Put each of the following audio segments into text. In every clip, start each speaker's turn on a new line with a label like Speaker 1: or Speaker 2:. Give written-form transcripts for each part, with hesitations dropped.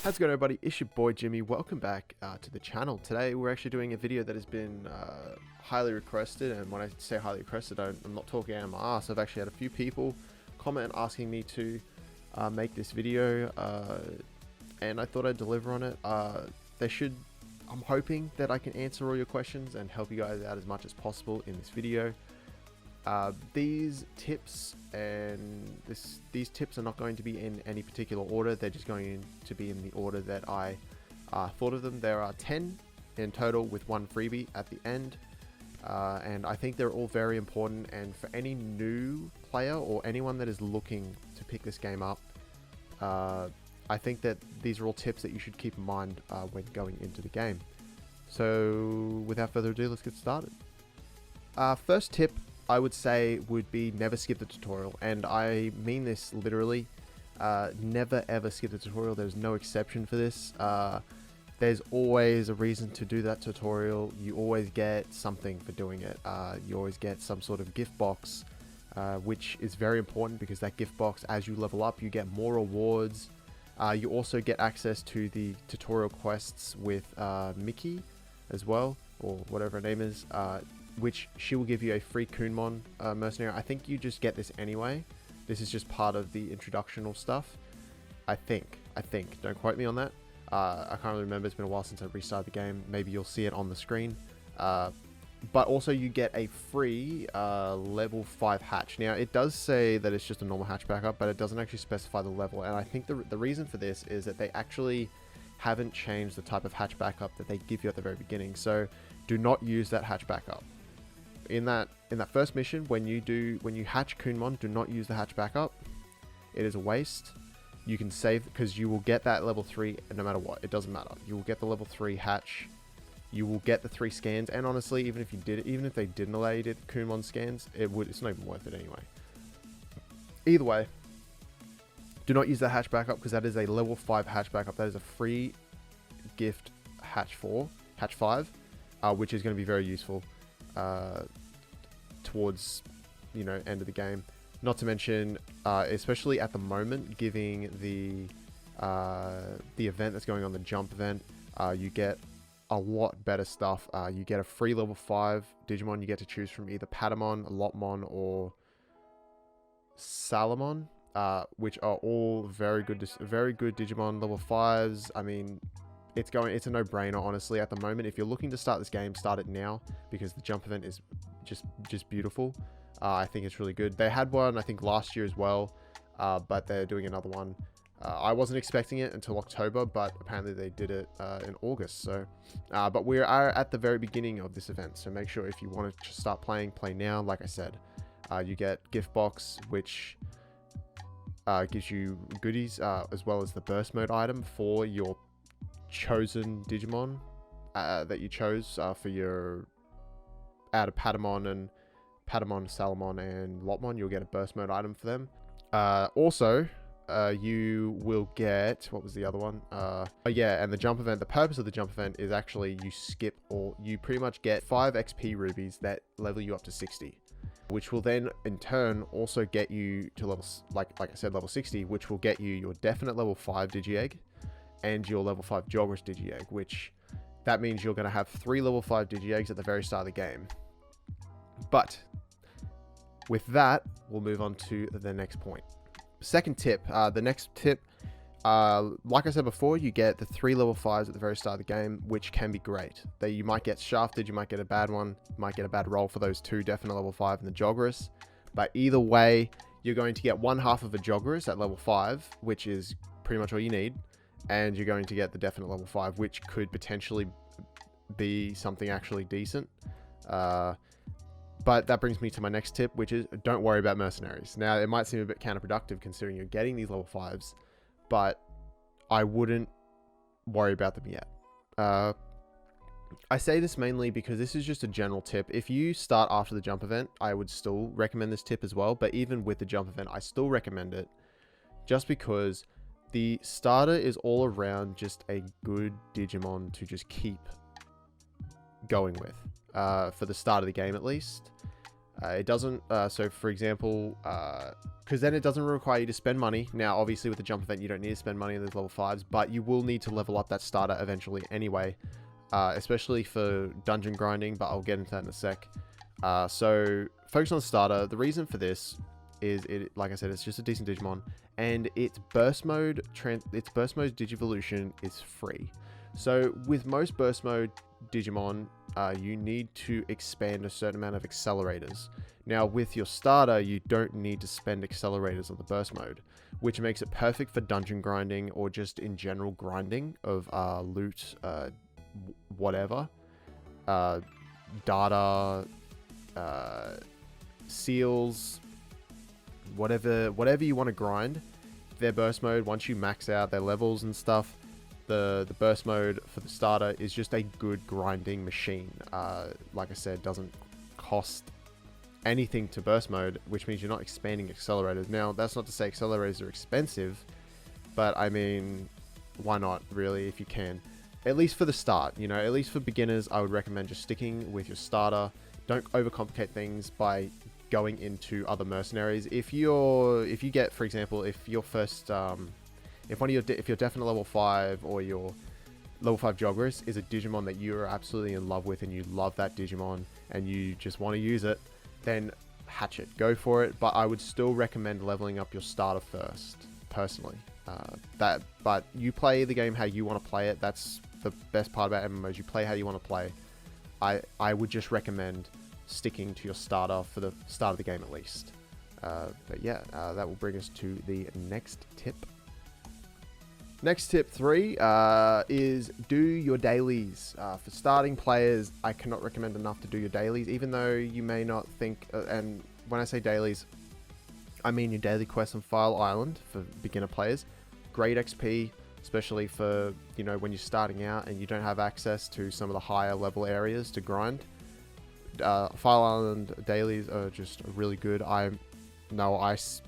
Speaker 1: How's it going, everybody? It's your boy Jimmy. Welcome back to the channel. Today we're actually doing a video that has been highly requested, and when I say highly requested, I'm not talking out of my ass. I've actually had a few people comment asking me to make this video, and I thought I'd deliver on it. I'm hoping that I can answer all your questions and help you guys out as much as possible in this video. These tips are not going to be in any particular order. They're just going to be in the order that I thought of them. There are 10 in total with one freebie at the end, and I think they're all very important. And for any new player or anyone that is looking to pick this game up, I think that these are all tips that you should keep in mind when going into the game. So without further ado, let's get started. First tip I would say would be never skip the tutorial, and I mean this literally. Never ever skip the tutorial. There's no exception for this. There's always a reason to do that tutorial. You always get something for doing it. You always get some sort of gift box, which is very important because that gift box, as you level up, you get more rewards. You also get access to the tutorial quests with Mickey as well, or whatever her name is, which she will give you a free Kunmon mercenary. I think you just get this anyway. This is just part of the introductional stuff. I think. Don't quote me on that. I can't really remember. It's been a while since I restarted the game. Maybe you'll see it on the screen. But also you get a free level 5 hatch. Now, it does say that it's just a normal hatch backup, but it doesn't actually specify the level. And I think the reason for this is that they actually haven't changed the type of hatch backup that they give you at the very beginning. So do not use that hatch backup. In that first mission, when you hatch Kunmon, do not use the hatch backup. It is a waste. You can save, because you will get that level 3 no matter what. It doesn't matter. You will get the level 3 hatch. You will get the 3 scans, and honestly, even if they didn't allow you to do Kunmon scans, it's not even worth it anyway. Either way, do not use the hatch backup, because that is a level 5 hatch backup. That is a free gift hatch 5, which is going to be very useful towards end of the game. Not to mention, especially at the moment, giving the event that's going on, the jump event, you get a lot better stuff. You get a free level 5 Digimon. You get to choose from either Patamon, Lopmon, or Salamon, which are all very good Digimon level 5s. I mean, it's a no-brainer, honestly. At the moment, if you're looking to start this game, start it now, because the jump event is just beautiful. I think it's really good. They had one, I think, last year as well, but they're doing another one. I wasn't expecting it until October, but apparently they did it in August. So, but we are at the very beginning of this event, so make sure if you want to start playing, play now. Like I said, you get gift box, which gives you goodies, as well as the burst mode item for your chosen Digimon that you chose for your out of Patamon, Salamon, and Lopmon. You'll get a burst mode item for them. Also, you will get, what was the other one? Oh yeah, and the jump event. The purpose of the jump event is actually you pretty much get 5 XP rubies that level you up to 60, which will then in turn also get you to levels, like I said, level 60, which will get you your definite level 5 Digi-Egg and your level 5 Jogger's Digi-Egg, which that means you're going to have 3 level 5 Digi-Eggs at the very start of the game. But with that, we'll move on to the next point. Second tip, the next tip, like I said before, you get the 3 level 5s at the very start of the game, which can be great. You might get shafted, you might get a bad one, you might get a bad roll for those 2 definite level 5 and the Joggerus. But either way, you're going to get 1/2 of a Joggerus at level 5, which is pretty much all you need. And you're going to get the definite level 5, which could potentially be something actually decent. But that brings me to my next tip, which is don't worry about mercenaries. Now, it might seem a bit counterproductive considering you're getting these level 5s, but I wouldn't worry about them yet. I say this mainly because this is just a general tip. If you start after the jump event, I would still recommend this tip as well. But even with the jump event, I still recommend it, just because the starter is all around just a good Digimon to just keep going with, for the start of the game at least. It doesn't, so for example, because then it doesn't require you to spend money. Now, obviously with the jump event, you don't need to spend money in those level 5s, but you will need to level up that starter eventually anyway, especially for dungeon grinding, but I'll get into that in a sec. So focus on the starter. The reason for this is, like I said, it's just a decent Digimon, and its burst mode Digivolution is free. So with most burst mode Digimon, you need to expand a certain amount of accelerators. Now with your starter, you don't need to spend accelerators on the burst mode, which makes it perfect for dungeon grinding or just in general grinding of loot, whatever, data, seals, whatever you want to grind. Their burst mode, once you max out their levels and stuff, the burst mode for the starter is just a good grinding machine. Like I said, doesn't cost anything to burst mode, which means you're not expanding accelerators. Now, that's not to say accelerators are expensive, but I mean, why not, really, if you can? At least for the start, you know, at least for beginners, I would recommend just sticking with your starter. Don't overcomplicate things by going into other mercenaries. If you get, for example, if your first if you're definite level 5 or your level 5 Joggerus is a Digimon that you are absolutely in love with and you love that Digimon and you just want to use it, then hatch it, go for it. But I would still recommend leveling up your starter first, personally. But you play the game how you want to play it. That's the best part about MMOs. You play how you want to play. I would just recommend sticking to your starter for the start of the game at least. But yeah, that will bring us to the next tip. Next tip 3 is do your dailies. For starting players, I cannot recommend enough to do your dailies, even though you may not think, and when I say dailies, I mean your daily quest on File Island for beginner players. Great XP, especially for, you know, when you're starting out and you don't have access to some of the higher level areas to grind. File Island dailies are just really good. I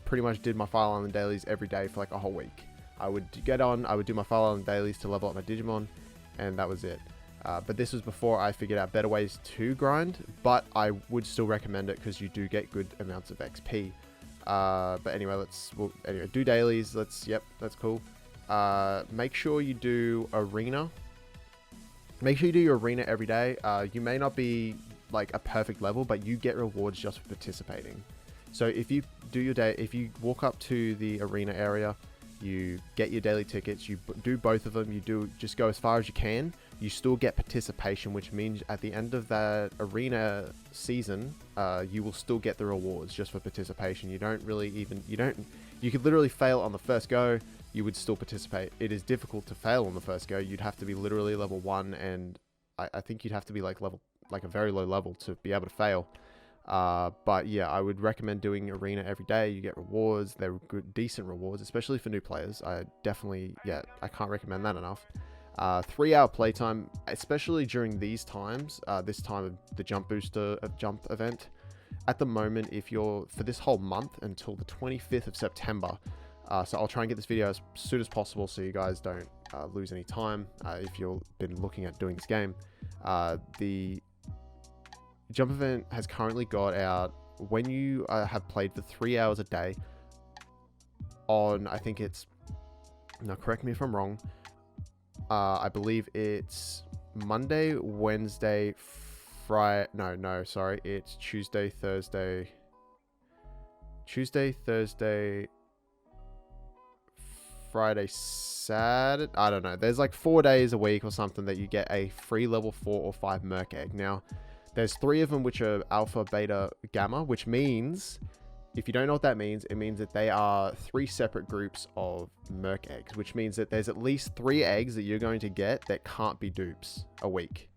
Speaker 1: pretty much did my File Island dailies every day for like a whole week. I would do my File Island dailies to level up my Digimon, and that was it. But this was before I figured out better ways to grind, but I would still recommend it because you do get good amounts of XP. But anyway, do dailies. That's cool. Make sure you do arena. Make sure you do your arena every day. You may not be like a perfect level, but you get rewards just for participating. So if you if you walk up to the arena area, you get your daily tickets, you do both of them, just go as far as you can, you still get participation, which means at the end of that arena season, you will still get the rewards just for participation. You could literally fail on the first go, you would still participate. It is difficult to fail on the first go. You'd have to be literally level 1, and I think you'd have to be like a very low level to be able to fail. But yeah, I would recommend doing arena every day. You get rewards. They're good, decent rewards, especially for new players. I can't recommend that enough. 3-hour playtime, especially during these times, this time of the jump event. At the moment, for this whole month until the 25th of September, so I'll try and get this video as soon as possible so you guys don't lose any time if you've been looking at doing this game. The jump event has currently got out when you have played for 3 hours a day on, I think it's, now correct me if I'm wrong, I believe it's Monday, Wednesday, Friday, sorry, it's Tuesday, Thursday, Friday, Saturday, I don't know, there's like 4 days a week or something that you get a free level 4 or 5 Merc Egg. Now, there's 3 of them which are Alpha, Beta, Gamma, which means, if you don't know what that means, it means that they are 3 separate groups of Merc Eggs, which means that there's at least 3 eggs that you're going to get that can't be dupes a week.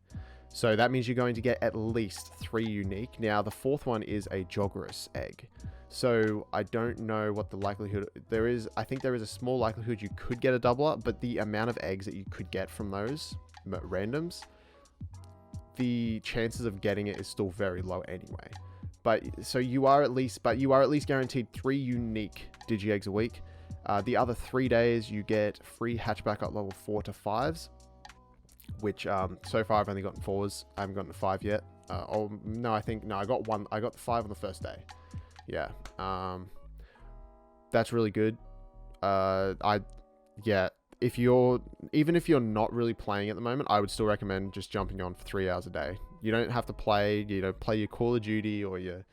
Speaker 1: So that means you're going to get at least 3 unique. Now, the 4th one is a Joggerus egg. So I don't know what the likelihood there is. I think there is a small likelihood you could get a double up, but the amount of eggs that you could get from those randoms, the chances of getting it is still very low anyway. But so you are at least guaranteed 3 unique Digi Eggs a week. The other 3 days you get free hatchback up level 4 to 5s. which so far I've only gotten 4s. I haven't gotten a 5 yet. Oh no, I got one. I got the 5 on the first day. Yeah, that's really good. If you're not really playing at the moment, I would still recommend just jumping on for 3 hours a day. You don't have to play. Play your Call of Duty or your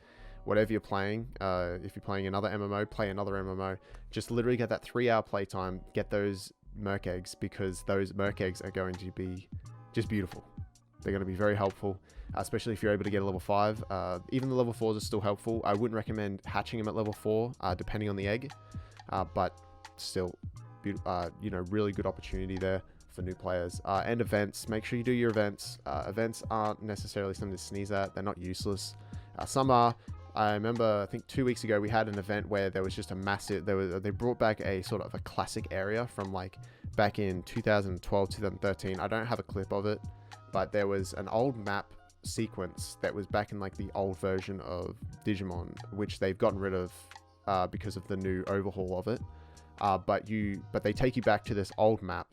Speaker 1: whatever you're playing. If you're playing another MMO, play another MMO. Just literally get that 3-hour playtime. Get those merc eggs, because those merc eggs are going to be just beautiful. They're going to be very helpful, especially if you're able to get a level 5. Even the level 4s are still helpful. I wouldn't recommend hatching them at level 4, depending on the egg, but still, really good opportunity there for new players. And events, make sure you do your events. Events aren't necessarily something to sneeze at. They're not useless. Some are. I remember, I think 2 weeks ago, we had an event where there was just a massive, they brought back a sort of a classic area from like back in 2012, 2013. I don't have a clip of it, but there was an old map sequence that was back in like the old version of Digimon, which they've gotten rid of because of the new overhaul of it. But they take you back to this old map.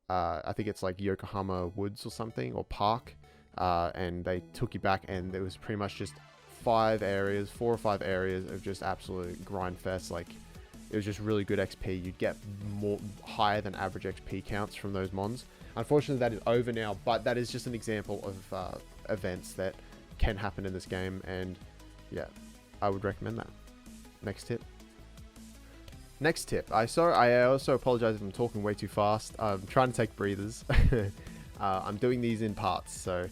Speaker 1: I think it's like Yokohama Woods or something, or Park. And they took you back, and there was pretty much just 4 or 5 areas of just absolute grind fest. Like, it was just really good XP. You'd get more higher than average XP counts from those mons. Unfortunately, that is over now, but that is just an example of events that can happen in this game, and yeah, I would recommend that. Next tip. I also apologize if I'm talking way too fast. I'm trying to take breathers. I'm doing these in parts, so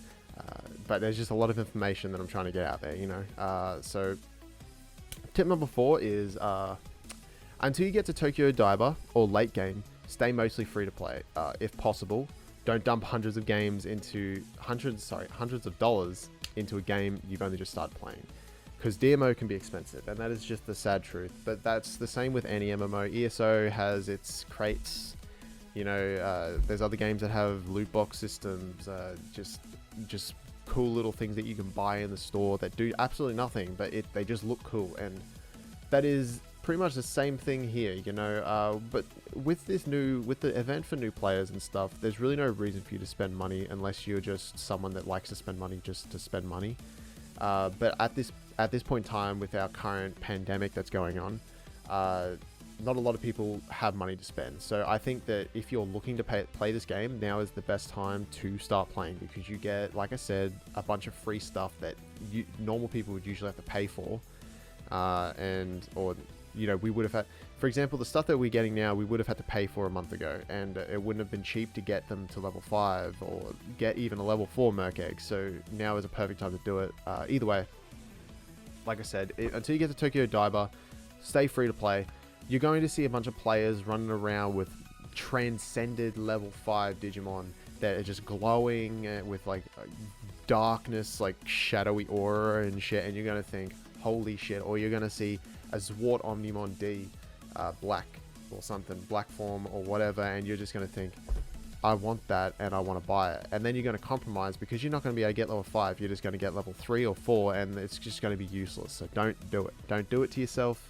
Speaker 1: but there's just a lot of information that I'm trying to get out there, so tip number 4 is until you get to Tokyo Diver or late game, stay mostly free to play. If possible, don't dump hundreds of dollars into a game you've only just started playing, because DMO can be expensive, and that is just the sad truth. But that's the same with any MMO. ESO has its crates. There's other games that have loot box systems, just cool little things that you can buy in the store that do absolutely nothing, but they just look cool. And that is pretty much the same thing here, but with the event for new players and stuff, there's really no reason for you to spend money unless you're just someone that likes to spend money just to spend money. But at this point in time, with our current pandemic that's going on, not a lot of people have money to spend. So I think that if you're looking to play this game, now is the best time to start playing, because you get, like I said, a bunch of free stuff that normal people would usually have to pay for. We would have had, for example, the stuff that we're getting now, we would have had to pay for a month ago, and it wouldn't have been cheap to get them to level 5 or get even a level 4 merc egg. So now is a perfect time to do it. Either way, like I said, until you get to Tokyo Diver, stay free to play. You're going to see a bunch of players running around with transcended level 5 Digimon that are just glowing with like darkness, like shadowy aura and shit, and you're going to think, holy shit. Or you're going to see a Zwart Omnimon D, black or something, black form or whatever, and you're just going to think, I want that and I want to buy it. And then you're going to compromise, because you're not going to be able to get level 5. You're just going to get level 3 or 4, and it's just going to be useless. So don't do it. Don't do it to yourself,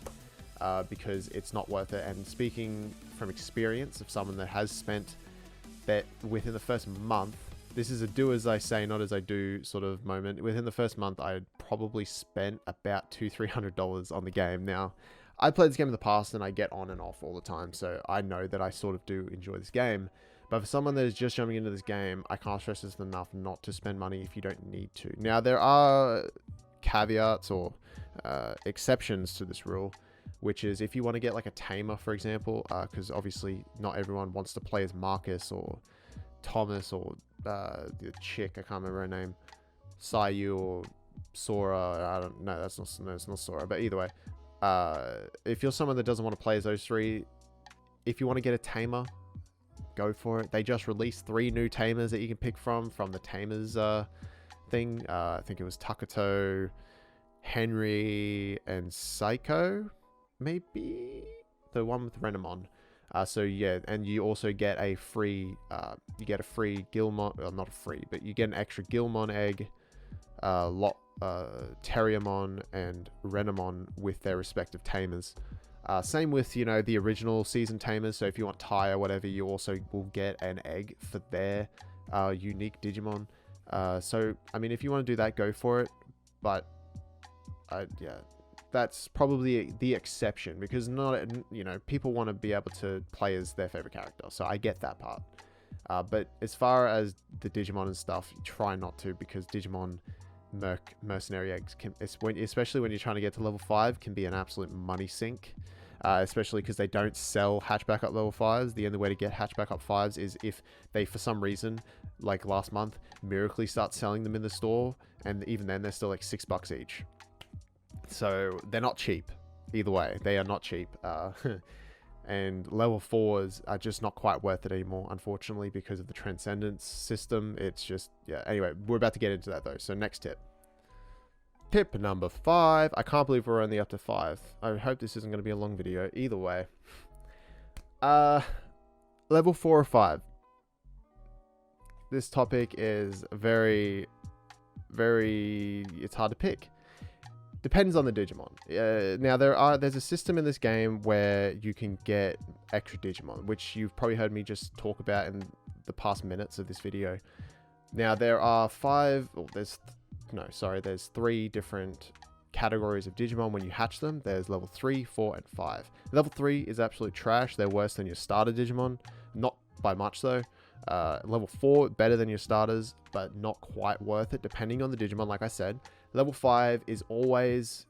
Speaker 1: because it's not worth it. And speaking from experience of someone that has spent that within the first month, this is a do as I say, not as I do sort of moment. Within the first month, I had probably spent about $200-300 on the game. Now, I played this game in the past, and I get on and off all the time, so I know that I sort of do enjoy this game. But for someone that is just jumping into this game, I can't stress this enough not to spend money if you don't need to. Now, there are caveats or exceptions to this rule, which is if you want to get like a tamer, for example, because obviously not everyone wants to play as Marcus or Thomas or the chick, I can't remember her name, Sayu or Sora. I don't know, it's not Sora, but either way, if you're someone that doesn't want to play as those three, if you want to get a tamer, go for it. They just released 3 new tamers that you can pick from the tamers thing. I think it was Takato, Henry, and Psycho, maybe the one with Renamon. So yeah, and you also get a free Gilmon, well, not a free, but you get an extra Gilmon egg, Terriermon and Renamon with their respective tamers. Same with, the original season tamers. So if you want Tai or whatever, you also will get an egg for their unique Digimon. So, I mean, if you want to do that, go for it. But, yeah, that's probably the exception, because people want to be able to play as their favorite character. So I get that part. But as far as the Digimon and stuff, try not to, because Digimon mercenary eggs especially when you're trying to get to level 5, can be an absolute money sink. Especially because they don't sell hatchback up level 5s. The only way to get hatchback up 5s is if they, for some reason, like last month, miraculously start selling them in the store, and even then they're still like $6 each. So they're not cheap. Either way, they are not cheap. And level 4s are just not quite worth it anymore, unfortunately, because of the Transcendence system. It's just, yeah. Anyway, we're about to get into that though. So next tip. Tip number 5. I can't believe we're only up to 5. I hope this isn't going to be a long video. Either way. Level 4 or 5. This topic is very, very... It's hard to pick. Depends on the Digimon. Now, there's a system in this game where you can get extra Digimon, which you've probably heard me just talk about in the past minutes of this video. Now, there are there's 3 different categories of Digimon when you hatch them. There's level 3, 4, and 5. Level 3 is absolute trash. They're worse than your starter Digimon. Not by much, though. Level 4, better than your starters, but not quite worth it, depending on the Digimon, like I said. Level 5 is always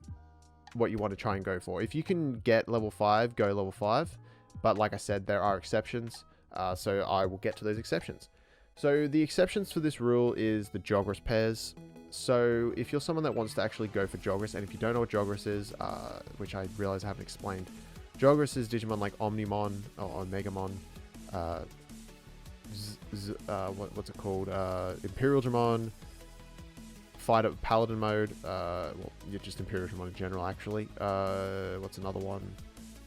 Speaker 1: what you want to try and go for. If you can get level 5, go level 5. But like I said, there are exceptions. So I will get to those exceptions. So the exceptions for this rule is the Jogress pairs. So if you're someone that wants to actually go for Jogress, and if you don't know what Jogress is, which I realize I haven't explained, Jogress is Digimon like Omnimon or Omegamon, what's it called? Imperial Dramon, Fighter Paladin mode. Well, you're just Imperial Dramon in general, actually. What's another one?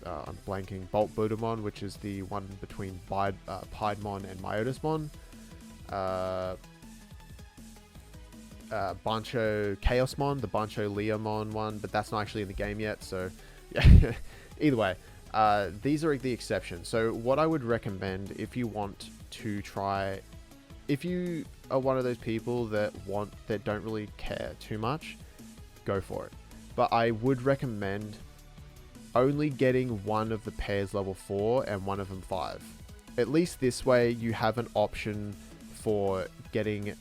Speaker 1: I'm blanking. Bolt Budamon, which is the one between Piedmon and Myotismon. Bancho Chaosmon, the Bancho Leomon one, but that's not actually in the game yet, so yeah. Either way, these are the exceptions. So what I would recommend, if you want to try, if you are one of those people that don't really care too much, go for it. But I would recommend only getting one of the pairs level 4 and one of them 5. At least this way you have an option for getting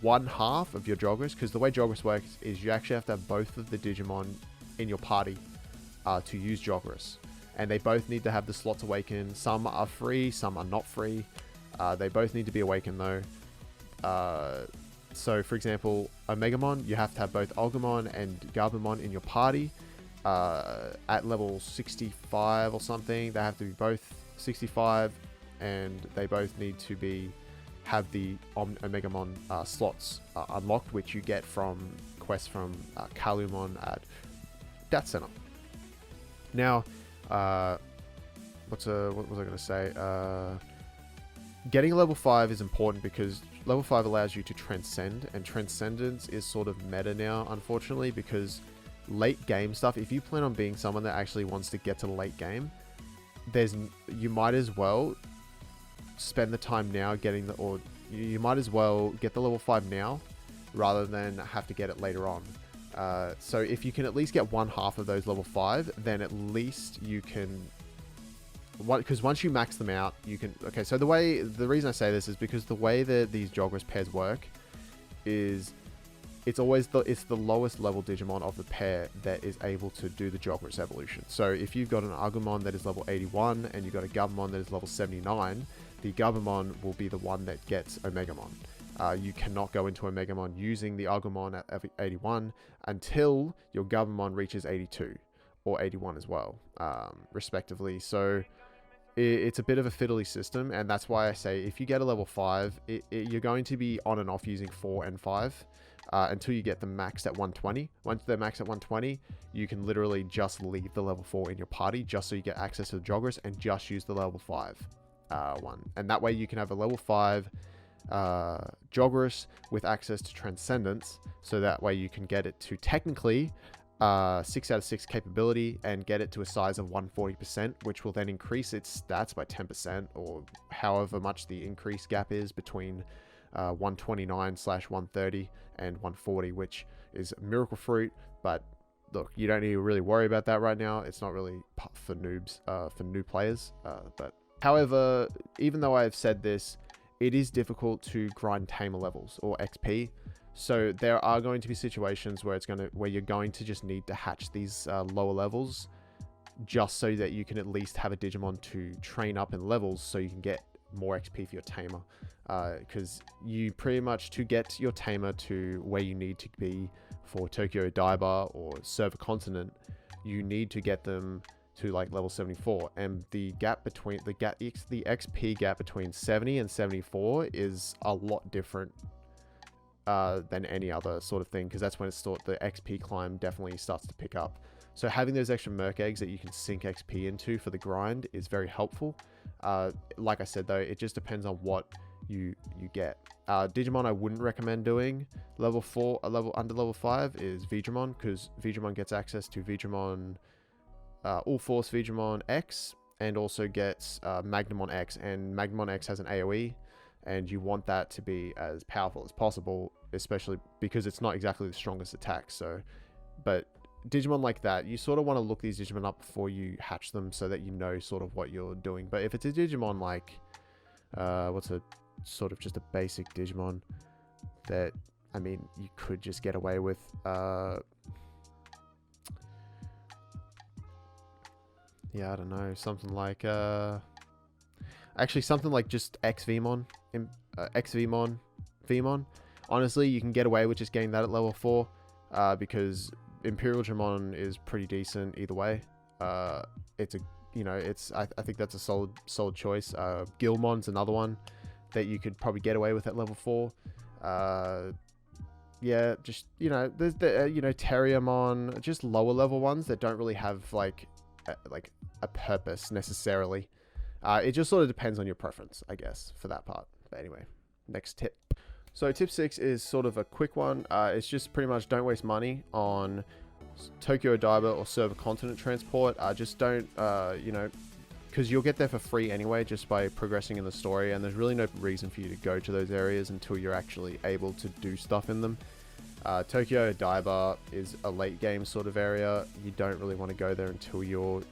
Speaker 1: 1/2 of your Jogress, because the way Jogress works is you actually have to have both of the Digimon in your party to use Jogress, and they both need to have the slots awakened. Some are free, some are not free. They both need to be awakened though. So for example, Omegamon, you have to have both Olgamon and Garbamon in your party at level 65 or something. They have to be both 65, and they both need to have the Omegamon slots unlocked, which you get from quests from Kalumon at Dat Center. Now, what was I going to say? Getting level 5 is important because level 5 allows you to transcend, and transcendence is sort of meta now, unfortunately, because late game stuff, if you plan on being someone that actually wants to get to the late game, you might as well spend the time now you might as well get the level 5 now rather than have to get it later on. So if you can at least get 1/2 of those level 5, then at least you can, because once you max them out, you can, okay, so the reason I say this is because the way that these Jogress pairs work is it's the lowest level Digimon of the pair that is able to do the Jogress evolution. So if you've got an Agumon that is level 81 and you've got a Gabumon that is level 79, the Gabumon will be the one that gets Omegamon. You cannot go into Omegamon using the Agumon at 81 until your Gabumon reaches 82 or 81 as well, respectively. So it's a bit of a fiddly system, and that's why I say if you get a level 5, you're going to be on and off using 4 and 5 until you get them maxed at 120. Once they're maxed at 120, you can literally just leave the level 4 in your party just so you get access to the Jogress and just use the level 5 one. And that way you can have a level 5 Jogress with access to Transcendence, so that way you can get it to technically 6 out of 6 capability and get it to a size of 140%, which will then increase its stats by 10%, or however much the increase gap is between 129/130 and 140, which is Miracle Fruit. But look, you don't need to really worry about that right now. It's not really for noobs, for new players. But however, even though I've said this, it is difficult to grind tamer levels or XP. So there are going to be situations where you're going to just need to hatch these lower levels, just so that you can at least have a Digimon to train up in levels, so you can get more XP for your tamer. Because you pretty much, to get your tamer to where you need to be for Tokyo Odaiba or Server Continent, you need to get them to like level 74, and the gap between the XP gap between 70 and 74 is a lot different than any other sort of thing, because that's when the XP climb definitely starts to pick up. So having those extra Merc eggs that you can sink XP into for the grind is very helpful. Like I said though, it just depends on what you get. Digimon I wouldn't recommend doing level 4, under level 5 is Vidramon, because Vidramon gets access to Vidramon, All Force Vidramon X, and also gets Magnamon X, and Magnamon X has an AoE, and you want that to be as powerful as possible, especially because it's not exactly the strongest attack. So, but Digimon like that, you sort of want to look these Digimon up before you hatch them, so that you know sort of what you're doing. But if it's a Digimon like, what's a sort of just a basic Digimon that, I mean, you could just get away with, yeah, I don't know, something like, actually something like just Vmon. Honestly, you can get away with just getting that at level 4, because Imperial Dramon is pretty decent either way. It's a, I think that's a solid choice. Gilmon's another one that you could probably get away with at level 4. Yeah, just, there's the, Terriermon, just lower level ones that don't really have like a purpose necessarily. It just sort of depends on your preference, I guess, for that part. But anyway, next tip. So tip 6 is sort of a quick one. It's just pretty much don't waste money on Tokyo Odaiba or Server Continent transport. Just don't, because you'll get there for free anyway, just by progressing in the story, and there's really no reason for you to go to those areas until you're actually able to do stuff in them. Tokyo Odaiba is a late game sort of area. You don't really want to go there until your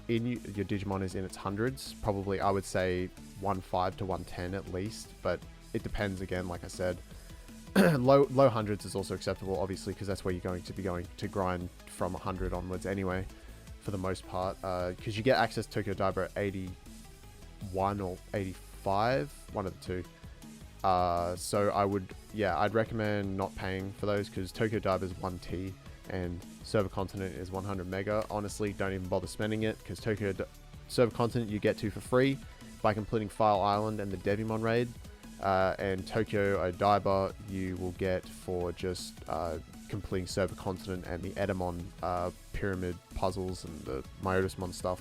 Speaker 1: Digimon is in its hundreds. Probably, I would say 1.5 to 110 at least, but it depends again, like I said. low hundreds is also acceptable, obviously, because that's where you're going to grind from 100 onwards anyway, for the most part, because you get access to Tokyo Odaiba at 81 or 85, one of the two. So I'd recommend not paying for those, because Tokyo Odaiba is 1T and Server Continent is 100 mega. Honestly, don't even bother spending it, because Server Continent you get to for free by completing File Island and the Devimon raid, and Tokyo Odaiba you will get for just completing Server Continent and the Edamon pyramid puzzles and the Myotismon stuff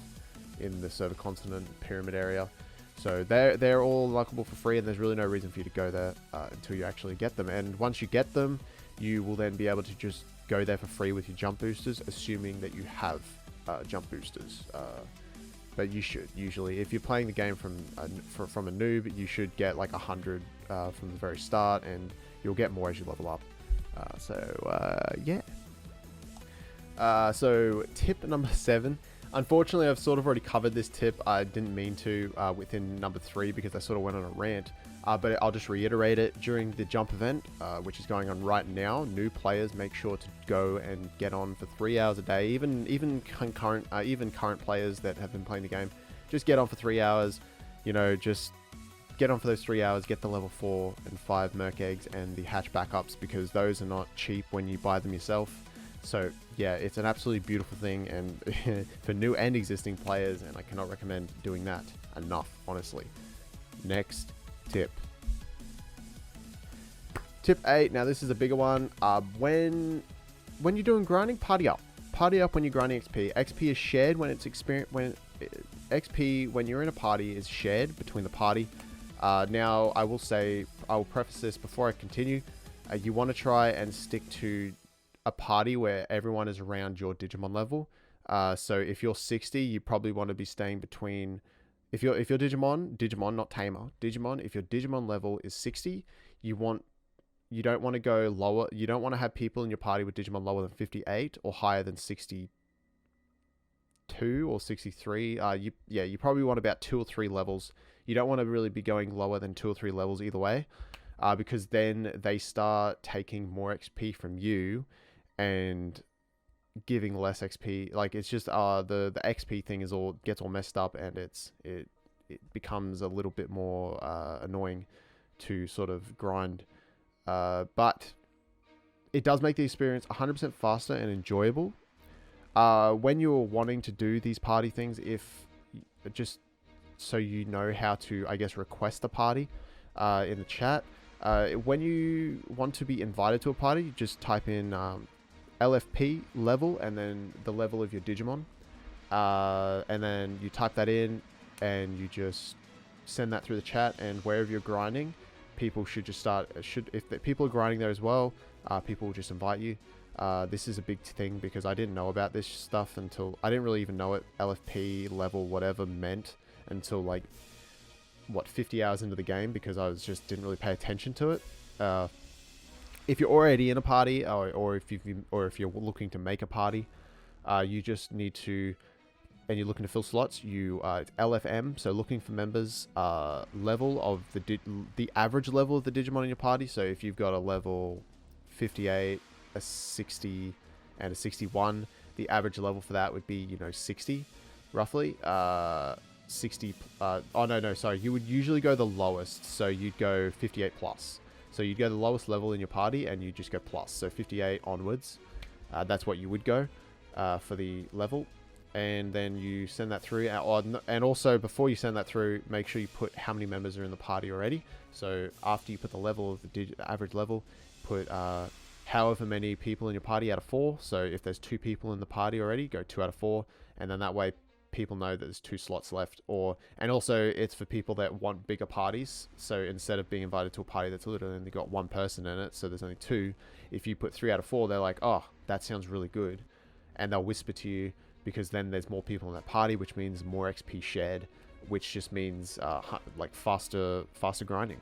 Speaker 1: in the Server Continent pyramid area. So they're all unlockable for free, and there's really no reason for you to go there until you actually get them. And once you get them, you will then be able to just go there for free with your jump boosters, assuming that you have jump boosters. But you should, usually, if you're playing the game from a noob, you should get like 100 from the very start, and you'll get more as you level up. Yeah. So tip number 7. Unfortunately, I've sort of already covered this tip. I didn't mean to within number 3, because I sort of went on a rant. But I'll just reiterate it. During the jump event, which is going on right now, new players, make sure to go and get on for 3 hours a day. Even current players that have been playing the game, just get on for 3 hours. Just get on for those 3 hours. Get the level 4 and 5 Merc eggs and the hatch backups, because those are not cheap when you buy them yourself. So yeah, it's an absolutely beautiful thing, and for new and existing players, and I cannot recommend doing that enough, honestly. Next tip. Tip 8. Now this is a bigger one. When you're doing grinding, party up. Party up when you're grinding XP. XP is shared when it's XP when you're in a party is shared between the party. Now I will preface this before I continue. You want to try and stick to a party where everyone is around your Digimon level. So if you're 60, you probably want to be staying between. If you're Digimon, not Tamer, Digimon. If your Digimon level is 60, you you don't want to go lower. You don't want to have people in your party with Digimon lower than 58 or higher than 62 or 63. You probably want about 2 or 3 levels. You don't want to really be going lower than 2 or 3 levels either way, because then they start taking more XP from you and giving less XP. Like, it's just the XP thing gets all messed up, and it becomes a little bit more annoying to sort of grind. But it does make the experience 100% faster and enjoyable. When you're wanting to do these party things, just so you know how to, I guess, request a party in the chat. When you want to be invited to a party, you just type in LFP level and then the level of your Digimon. And then you type that in and you just send that through the chat, and wherever you're grinding, people should just if the people are grinding there as well, people will just invite you. This is a big thing because I didn't know about this stuff until I didn't really even know what LFP level whatever meant until like 50 hours into the game, because I didn't really pay attention to it. If you're already in a party, or if you're looking to make a party, you just need to, and you're looking to fill slots, it's LFM, so looking for members, level of the average level of the Digimon in your party. So if you've got a level 58, a 60, and a 61, the average level for that would be 60, roughly. 60. You would usually go the lowest, so you'd go 58 plus. So you'd go the lowest level in your party and you just go plus, so 58 onwards. That's what you would go for the level. And then you send that through, and also before you send that through, make sure you put how many members are in the party already. So after you put the level of the average level, put however many people in your party out of 4. So if there's 2 people in the party already, go 2 out of 4, and then that way people know that there's 2 slots left. And also it's for people that want bigger parties. So instead of being invited to a party that's literally only got 1 person in it, so there's only 2, if you put 3 out of 4, they're like, oh, that sounds really good, and they'll whisper to you, because then there's more people in that party, which means more XP shared, which just means like faster grinding.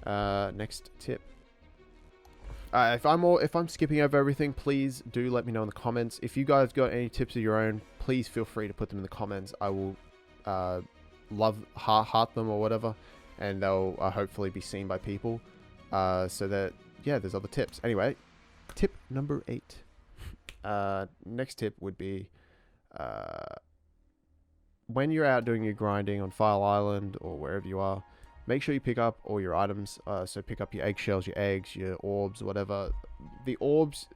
Speaker 1: Next tip. If I'm skipping over everything, please do let me know in the comments. If you guys got any tips of your own, please feel free to put them in the comments. I will heart them or whatever, and they'll hopefully be seen by people, so that there's other tips. Anyway, tip number 8. Next tip would be, when you're out doing your grinding on File Island or wherever you are, make sure you pick up all your items. So pick up your eggshells, your eggs, your orbs, whatever. The orbs,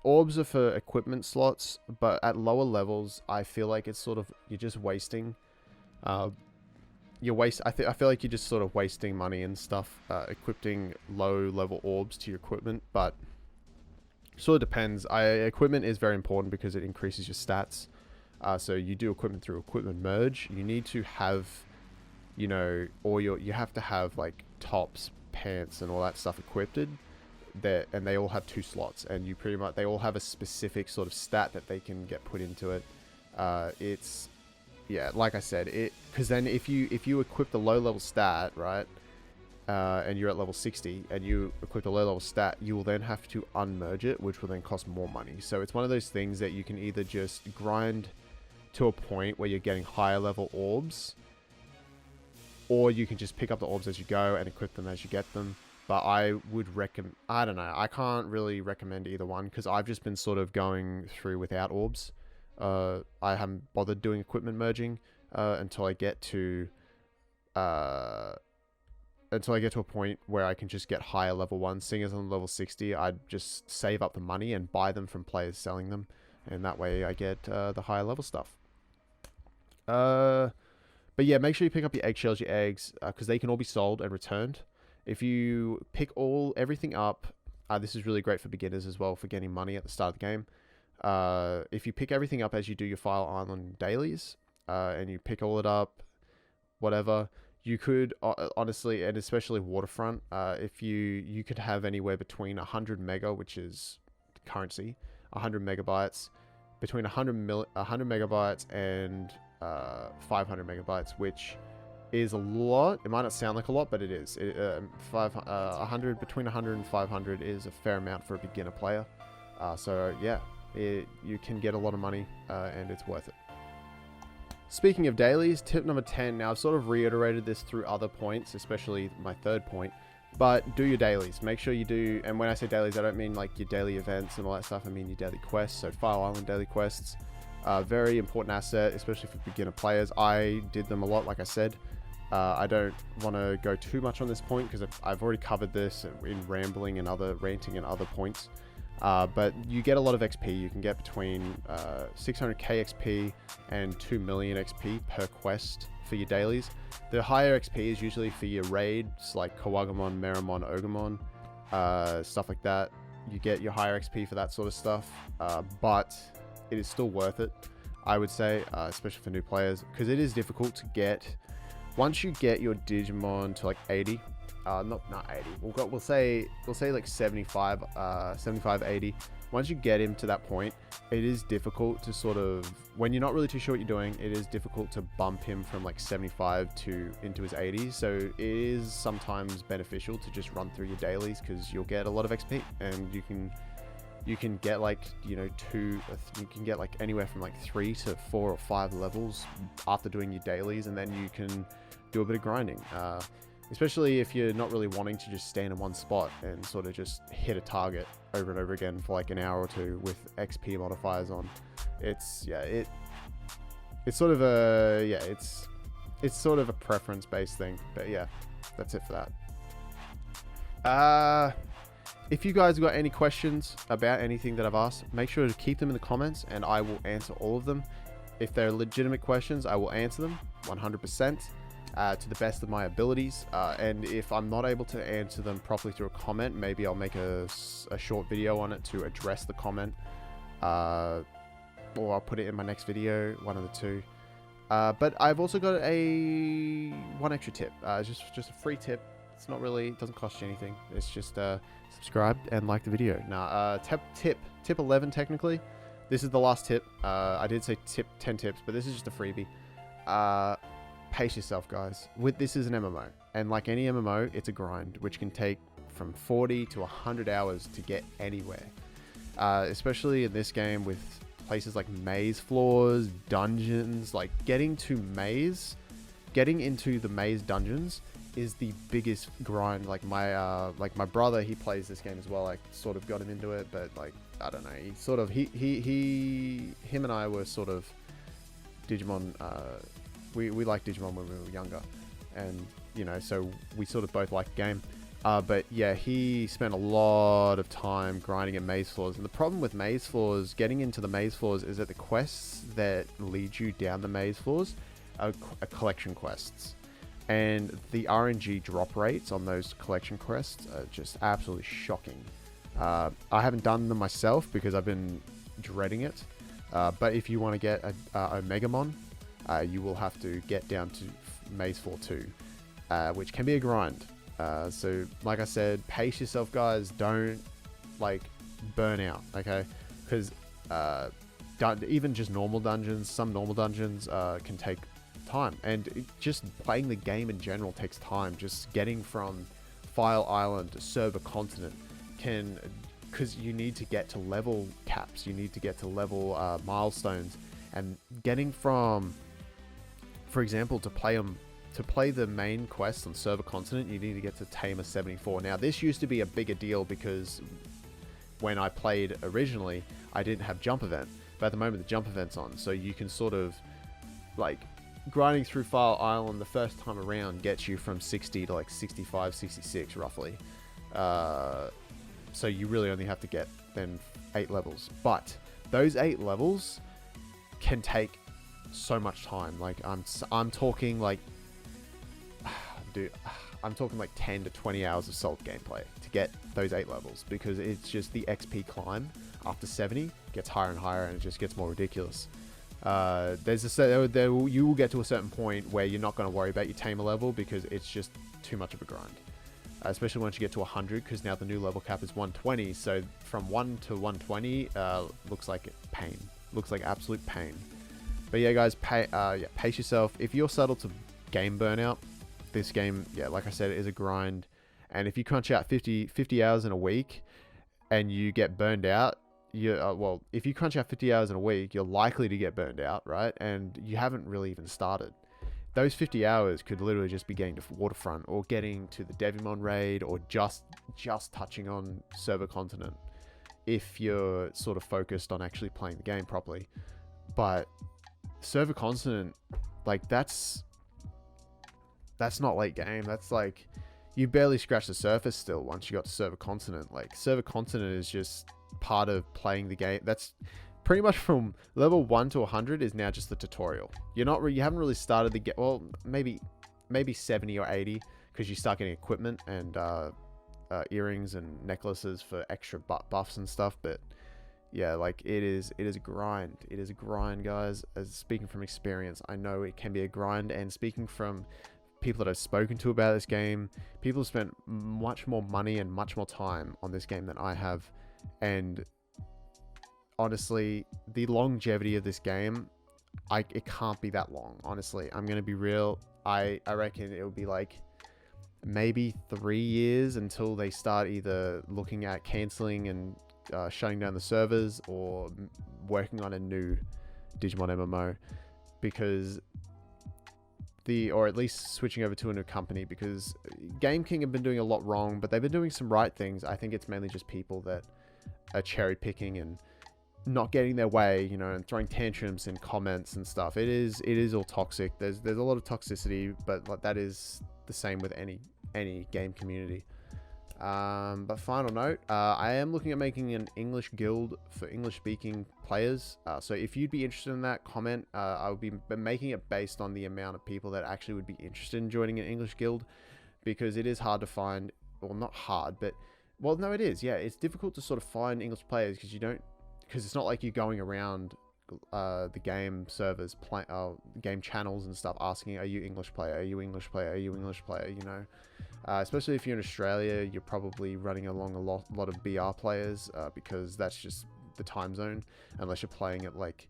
Speaker 1: orbs are for equipment slots, but at lower levels, I feel like it's sort of, you're just wasting. I feel like you're just sort of wasting money and stuff, equipping low level orbs to your equipment, but sort of depends. Equipment is very important because it increases your stats. So you do equipment through equipment merge. You need to have, you have to have like tops, pants, and all that stuff equipped. And they all have 2 slots, and they all have a specific sort of stat that they can get put into it. Like I said, because then if you equip the low level stat, right, and you're at level 60 and you equip the low level stat, you will then have to unmerge it, which will then cost more money. So it's one of those things that you can either just grind to a point where you're getting higher level orbs, or you can just pick up the orbs as you go and equip them as you get them. But I would recommend, I don't know, I can't really recommend either one, because I've just been sort of going through without orbs. I haven't bothered doing equipment merging until I get to a point where I can just get higher level ones. Seeing as I'm level 60, I'd just save up the money and buy them from players selling them, and that way I get the higher level stuff. But yeah, make sure you pick up your eggshells, your eggs, because they can all be sold and returned. If you pick everything up, this is really great for beginners as well, for getting money at the start of the game. If you pick everything up as you do your File Island dailies, and you pick all it up, whatever, You could honestly, and especially Waterfront, if you could have anywhere between 100 mega, which is currency, 100 megabytes, between 100 megabytes and 500 megabytes, which is a lot. It might not sound like a lot, but it is. 100 between 100 and 500 is a fair amount for a beginner player. So yeah, you can get a lot of money, and it's worth it. Speaking of dailies, tip number 10. Now I've sort of reiterated this through other points, especially my third point, but do your dailies. Make sure you do, and when I say dailies, I don't mean like your daily events and all that stuff. I mean your daily quests. So File Island daily quests, very important asset, especially for beginner players. I did them a lot, like I said. I don't want to go too much on this point because I've already covered this in ranting and other points. But you get a lot of XP. You can get between 600k XP and 2 million XP per quest for your dailies. The higher XP is usually for your raids like Kawagamon, Meramon, Ogamon, stuff like that. You get your higher XP for that sort of stuff, but it is still worth it, I would say, especially for new players, because it is difficult to get. Once you get your Digimon to like 80, not 80, we'll say like 75, 80. Once you get him to that point, it is difficult to sort of, when you're not really too sure what you're doing, it is difficult to bump him from like 75 to into his 80s. So it is sometimes beneficial to just run through your dailies, because you'll get a lot of XP, and you can get like, you know, you can get like anywhere from like 3 to 4 or 5 levels after doing your dailies, and then you can do a bit of grinding, especially if you're not really wanting to just stand in one spot and sort of just hit a target over and over again for like an hour or two with XP modifiers on. It's sort of a preference based thing, but yeah, that's it for that. If you guys got any questions about anything that I've asked, make sure to keep them in the comments and I will answer all of them. If they're legitimate questions, I will answer them 100%. To the best of my abilities, and if I'm not able to answer them properly through a comment, maybe I'll make a short video on it to address the comment, or I'll put it in my next video, one of the two. But I've also got one extra tip, just a free tip. It's not really, it doesn't cost you anything. It's just subscribe and like the video. Now, tip 11 technically. This is the last tip. I did say 10 tips, but this is just a freebie. Pace yourself, guys. This is an MMO, and like any MMO, it's a grind, which can take from 40 to 100 hours to get anywhere. Especially in this game with places like maze floors, dungeons, like getting into the maze dungeons is the biggest grind. Like my brother, he plays this game as well. I sort of got him into it, but like, I don't know. Him and I were sort of Digimon. We liked Digimon when we were younger, and you know, so we sort of both liked the game. But yeah, he spent a lot of time grinding at maze floors, and the problem with maze floors, getting into the maze floors, is that the quests that lead you down the maze floors are collection quests, and the RNG drop rates on those collection quests are just absolutely shocking. I haven't done them myself because I've been dreading it, but if you want to get a Omegamon, you will have to get down to Maze Floor 2, which can be a grind. So, like I said, pace yourself, guys. Don't, like, burn out, okay? Because even just normal dungeons, some normal dungeons can take time. And just playing the game in general takes time. Just getting from File Island to Server Continent because you need to get to level caps. You need to get to level milestones. And getting from, for example, to play the main quest on Server Continent, you need to get to Tamer 74. Now, this used to be a bigger deal because when I played originally, I didn't have Jump Event. But at the moment, the Jump Event's on. So you can sort of, like, grinding through File Island the first time around gets you from 60 to, like, 65, 66, roughly. So you really only have to get, then, 8 levels. But those 8 levels can take so much time. Like, I'm talking like, dude, I'm talking like 10 to 20 hours of solid gameplay to get those 8 levels, because it's just the XP climb after 70 gets higher and higher, and it just gets more ridiculous. You will get to a certain point where you're not going to worry about your tamer level because it's just too much of a grind. Especially once you get to 100, because now the new level cap is 120. So from 1 to 120 looks like pain. Looks like absolute pain. But yeah, guys, pace yourself. If you're subtle to game burnout, this game, yeah, like I said, it is a grind. And if you crunch out 50 hours in a week and you get burned out, well, if you crunch out 50 hours in a week, you're likely to get burned out, right? And you haven't really even started. Those 50 hours could literally just be getting to Waterfront or getting to the Digimon raid or just touching on Server Continent if you're sort of focused on actually playing the game properly. But Server Continent, like, that's not late game. That's like, you barely scratch the surface still once you got to Server Continent. Like, Server Continent is just part of playing the game. That's pretty much from level 1 to 100 is now just the tutorial. You haven't really started the game. Well, maybe 70 or 80 because you start getting equipment and earrings and necklaces for extra buffs and stuff. But yeah, like, it is a grind. It is a grind, guys. As speaking from experience, I know it can be a grind. And speaking from people that I've spoken to about this game, people have spent much more money and much more time on this game than I have. And honestly, the longevity of this game, it can't be that long. Honestly, I'm gonna be real. I reckon it will be like maybe 3 years until they start either looking at canceling and shutting down the servers or working on a new Digimon MMO, because or at least switching over to a new company, because Game King have been doing a lot wrong, but they've been doing some right things. I think it's mainly just people that are cherry picking and not getting their way, you know, and throwing tantrums in comments and stuff. It is all toxic. There's a lot of toxicity, but like, that is the same with any game community. But final note, I am looking at making an English guild for English speaking players. So if you'd be interested in that, comment. I will be making it based on the amount of people that actually would be interested in joining an English guild, because it is hard to find. Well, not hard, but, well, no, it is. Yeah, it's difficult to sort of find English players because it's not like you're going around the game servers, game channels and stuff, asking, are you English player? Are you English player? Are you English player? You know, especially if you're in Australia, you're probably running along a lot of BR players, because that's just the time zone. Unless you're playing at like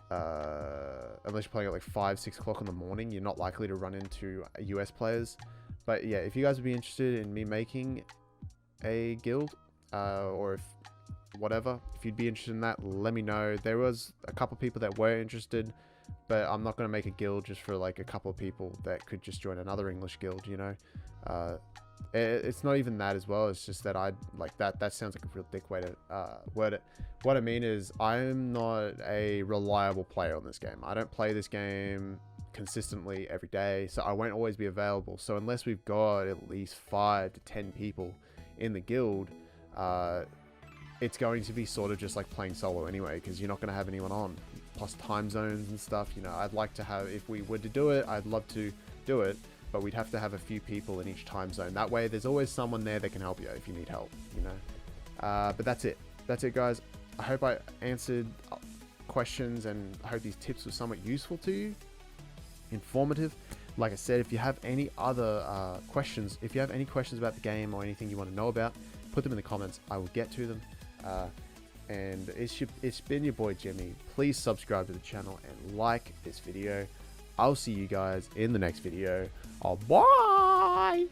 Speaker 1: 5, 6 o'clock in the morning, you're not likely to run into US players. But yeah, if you guys would be interested in me making a guild, or if you'd be interested in that, let me know. There was a couple people that were interested, but I'm not going to make a guild just for like a couple of people that could just join another English guild, you know. It's not even that as well. It's just that I like that sounds like a real dick way to word it. What I mean is, I'm not a reliable player on this game. I don't play this game consistently every day, so I won't always be available. So unless we've got at least 5 to 10 people in the guild, it's going to be sort of just like playing solo anyway, because you're not going to have anyone on, plus time zones and stuff. You know, I'd like to have, if we were to do it, I'd love to do it, but we'd have to have a few people in each time zone. That way there's always someone there that can help you if you need help, you know. But that's it, guys. I hope I answered questions, and I hope these tips were somewhat useful to you, informative. Like I said, if you have any other questions, if you have any questions about the game or anything you want to know about, put them in the comments. I will get to them. And it's been your boy Jimmy. Please subscribe to the channel and like this video. I'll see you guys in the next video. Oh, bye!